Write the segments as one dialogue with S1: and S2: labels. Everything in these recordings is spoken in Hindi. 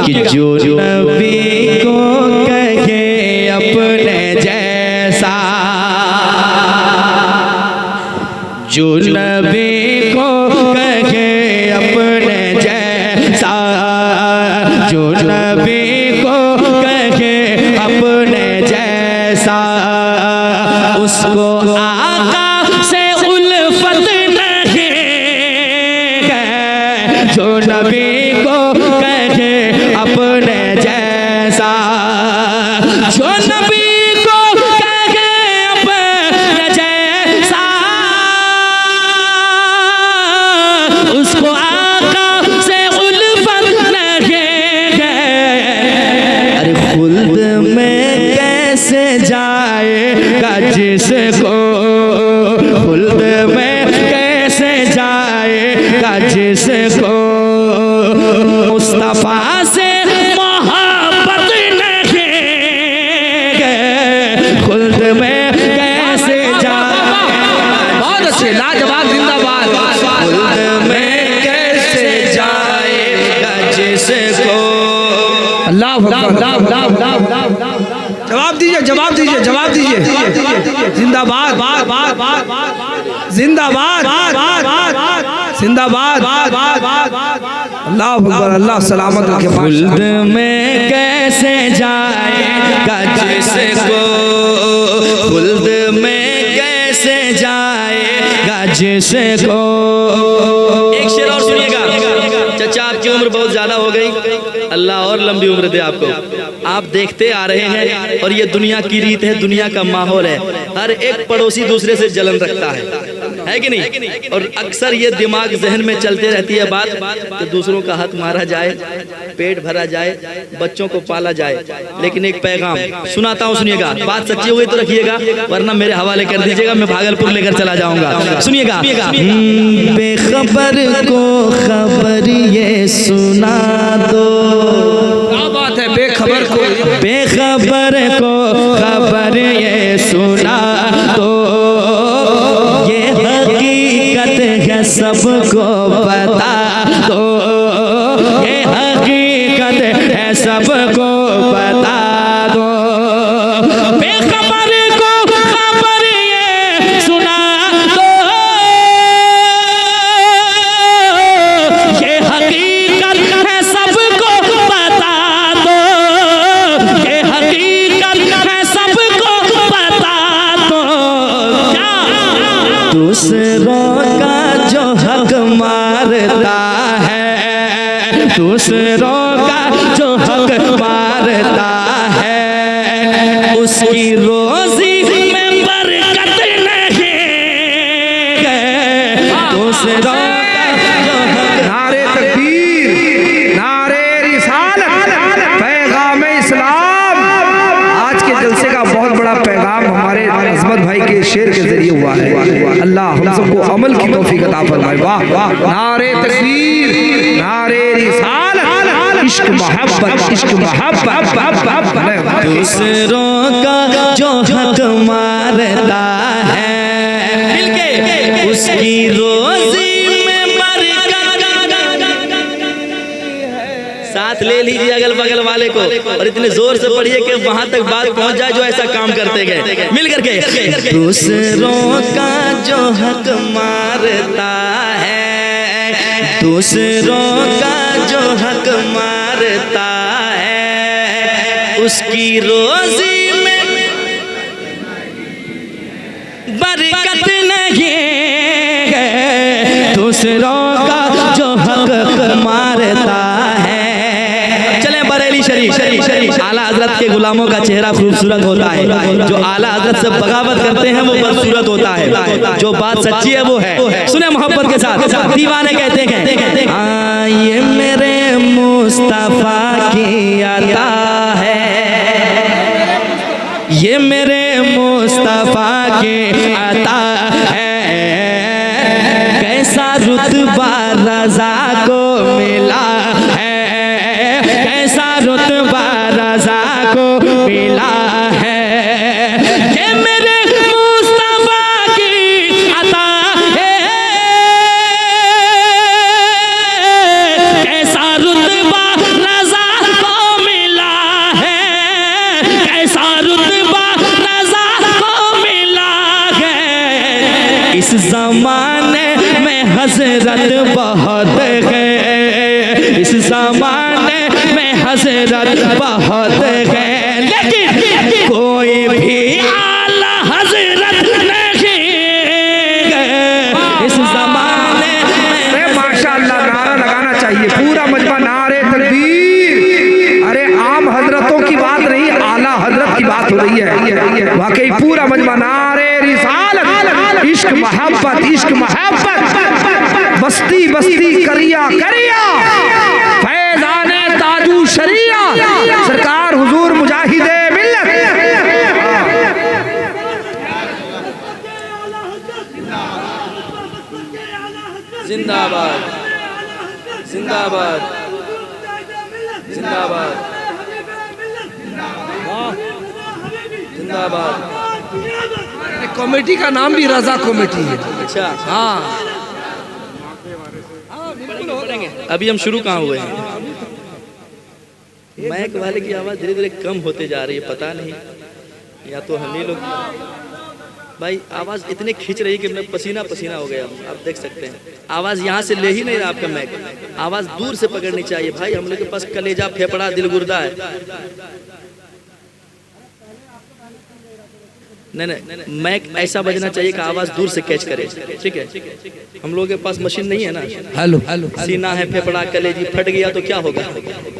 S1: कि जो नबी को कहे अपने जैसा, जो नबी को कहे अपने जैसा, जो नबी को कहे अपने जैसा, उसको आका से उल्फत नहीं है। जो नबी को कहे अपने जैसा, जो नबी को कहे अपने जैसा, उसको आका से उल्फत नहीं है। अरे खुल्द में कैसे जाएगा जिसको, खुल्द में कैसे जाएगा जिसको मुस्तफा से मोहब्बत नहीं है। खुल्द में कैसे जाएगा,
S2: बहुत अच्छे, लाजवाब, जिंदाबाद।
S1: खुल्द में कैसे जाएगा जिसको।
S2: अल्लाह जवाब दीजिए, जवाब दीजिए, जवाब दीजिए। जिंदाबाद, जिंदाबाद, जिंदाबाद। अल्लाह अकबर, अल्लाह सलामत रखे।
S1: खुल्द में कैसे जाएगा जिसको, खुल्द में कैसे जाएगा जिसको। एक शेर और सुनिएगा। चाचा आपकी उम्र बहुत ज्यादा हो गई, अल्लाह और लंबी उम्र दे आपको। आप देखते आ रहे हैं और ये दुनिया की रीत है, दुनिया का माहौल है। हर एक पड़ोसी दूसरे से जलन रखता है कि नहीं? और अक्सर ये दिमाग जहन में चलते रहती है बात कि दूसरों का हक मारा जाए, पेट भरा जाए, बच्चों को पाला जाए। लेकिन एक पैगाम सुनाता हूँ, सुनिएगा। बात सच्ची हुई तो रखिएगा, वरना मेरे हवाले कर दीजिएगा, मैं भागलपुर लेकर चला जाऊंगा। सुनिएगा। बेखबर को खबर ये सुना दो,
S2: क्या बात है। बेखबर को,
S1: बेखबर को खबर ये सुना दो, ये हकीकत है सबको बता दो, ये हकीकत है सबको बता दो। बेखबर को खबर ये सुना दो, ये हकीकत है सबको बता दो, ये हकीकत है सबको बता दो। क्या दूसरों का जो हक मारता है, दूसरों का जो हक मारता है, उसकी रोजी में बरकत नहीं है। दूसरों का जो हक,
S2: नारे तकबीर, नारे रिसालत, पैगाम इस्लाम। आज के जलसे का बहुत बड़ा पैगाम हमारे अजमत भाई के शेर के जरिए हुआ है। अल्लाह हम सबको अमल की तौफीक अता फरमाए। वाह वाह। नारे तकबीर, नारे रिसालत, इश्क मोहब्बत, इश्क मोहब्बत।
S1: दूसरों का जो हक मारता है, मिलके उसकी रोजी में बरकत। साथ ले लीजिए अगल बगल वाले को और इतने जोर से पढ़िए कि वहां तक बात पहुंच जाए जो ऐसा काम करते गए। मिल करके दूसरों का जो हक मारता है, दूसरों का जो हक मारता है, उसकी रोजी में बरकत नहीं है। दूसरों का जो हक मारता है। चले बरेली शरीफ, आला हजरत के गुलामों का चेहरा खूबसूरत होता है, जो आला हजरत से बगावत करते हैं वो बदसूरत होता है, जो बात सच्ची है वो है। सुने मोहब्बत के साथ, दीवाने कहते हैं ये मेरे मुस्तफा की अता है, ये मेरे मुस्तफा की अता है। कैसा रुतबा रज़ा को मिला है, कैसा रुतबा रज़ा को मिला है। ये मेरे मुस्तफा की अता है, कैसा रुतबा रज़ा को हजरत बहुत है, लेकिन कोई भी आला हजरत नहीं है इस जमाने में।
S2: माशाअल्लाह, नारा लगाना चाहिए पूरा मजमा, नारे तकबीर। अरे आम हजरतों की बात नहीं, आला हजरत की बात हो रही है। वाकई पूरा मजमा नारे रिसालत, इश्क मोहब्बत, इश्क मोहब्बत, बस्ती बस्ती करिया करिया, फैज़ाने ताजू शरिया, सरकार हुजूर मुजाहिदे मिल्लत।
S1: जिंदाबाद जिंदाबाद जिंदाबाद जिंदाबाद।
S2: कमेटी का नाम भी रजा कमेटी है।
S1: अच्छा
S2: हाँ,
S1: अभी हम शुरू कहाँ हुए हैं? माइक वाले की आवाज़ धीरे धीरे कम होते जा रही है, पता नहीं या तो हम ही लोग। भाई आवाज़ इतने खींच रही है कि मैं पसीना पसीना हो गया। आप देख सकते हैं आवाज़ यहाँ से ले ही नहीं रहा आपका माइक, आवाज़ दूर से पकड़नी चाहिए। भाई हम लोग के पास कलेजा, फेफड़ा, दिल, गुर्दा है। नहीं, माइक ऐसा बजना चाहिए कि आवाज़ दूर से कैच करे। ठीक है, हम लोगों के पास मशीन नहीं है ना।
S2: हेलो हेलो,
S1: सीना है, फेफड़ा, कलेजी फट गया तो क्या होगा?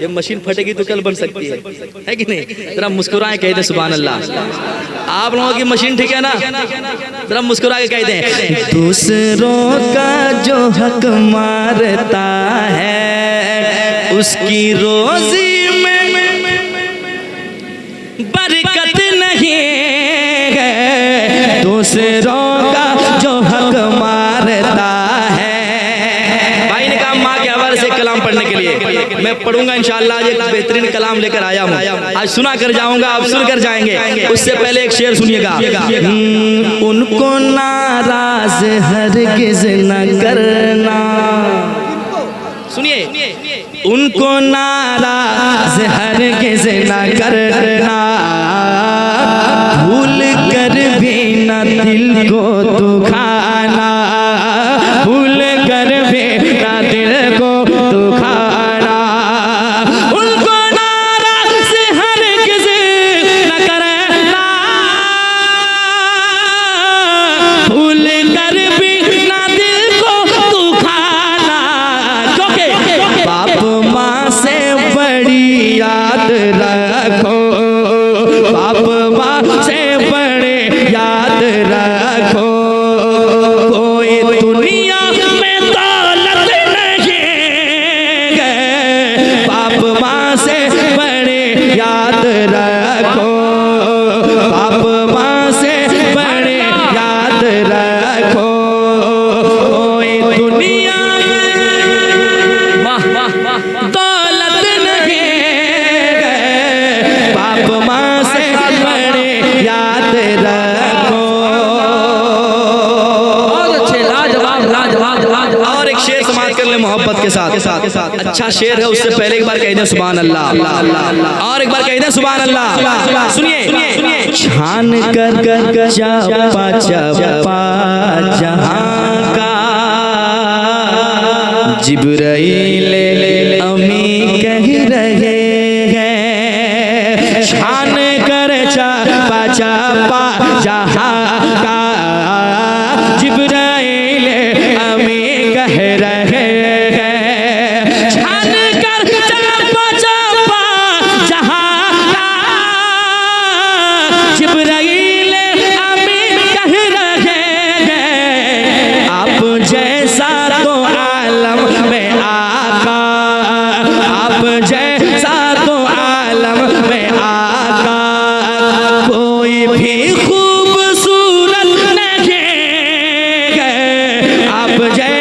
S1: ये मशीन फटेगी तो कल बन सकती है कि नहीं? जरा मुस्कुराएं, कह दें सुभान अल्लाह। आप लोगों की मशीन ठीक है ना? जरा मुस्कुरा के कह दें, दूसरों का जो हक मारता है उसकी रोजी में बरकत नहीं है। दूसरों का जो हक मारता है। भाई ने कहा माँ के हवाले से कलाम पढ़ने के लिए मैं पढ़ूंगा इंशाअल्लाह। आज एक बेहतरीन कलाम लेकर आया हूँ, आज सुना कर जाऊंगा, आप सुन कर जाएंगे। उससे पहले एक शेर सुनिएगा। उनको नाराज हरगिज न करना, सुनिए, उनको नाराज हरगिज न करना, भूल कर भी न दिल को दुखाना, भूल कर भी न दिल को दुखाना। उनको नाराज हरगिज न करना, भूल कर भी न दिल को दुखाना, क्योंकि बाप माँ से बड़ी याद रखो, बाप माँ से बड़े याद रखो। कोई दुनिया में दौलत नहीं है, बाप माँ से बड़े याद रखो, बाप माँ से बड़े याद रखो। कोई दुनिया में दौलत नहीं है, बाप माँ से बड़े याद रखो।
S2: बहुत अच्छे, लाजवाब लाजवाब लाजवाब।
S1: और एक शेर समाप्त कर ले मोहब्बत के साथ। अच्छा शेर है, उससे पहले एक बार कह दें सुभान अल्लाह, और एक बार कह दें सुभान अल्लाह। सुनिए, छान कर चापा चापा जहां का जिब्राइल अमी कह रहे हैं। छान कर चापा चापा जहां का जिब्राइल अमी कह रहे हैं। छान कर चापा चापा जहां का जिब्राइल अमी कह रहे हैं। आप जैसा तो आलम में आका, आप जैसा तो आलम में आका, कोई भी खूबसूरत नहीं है। आप जैसा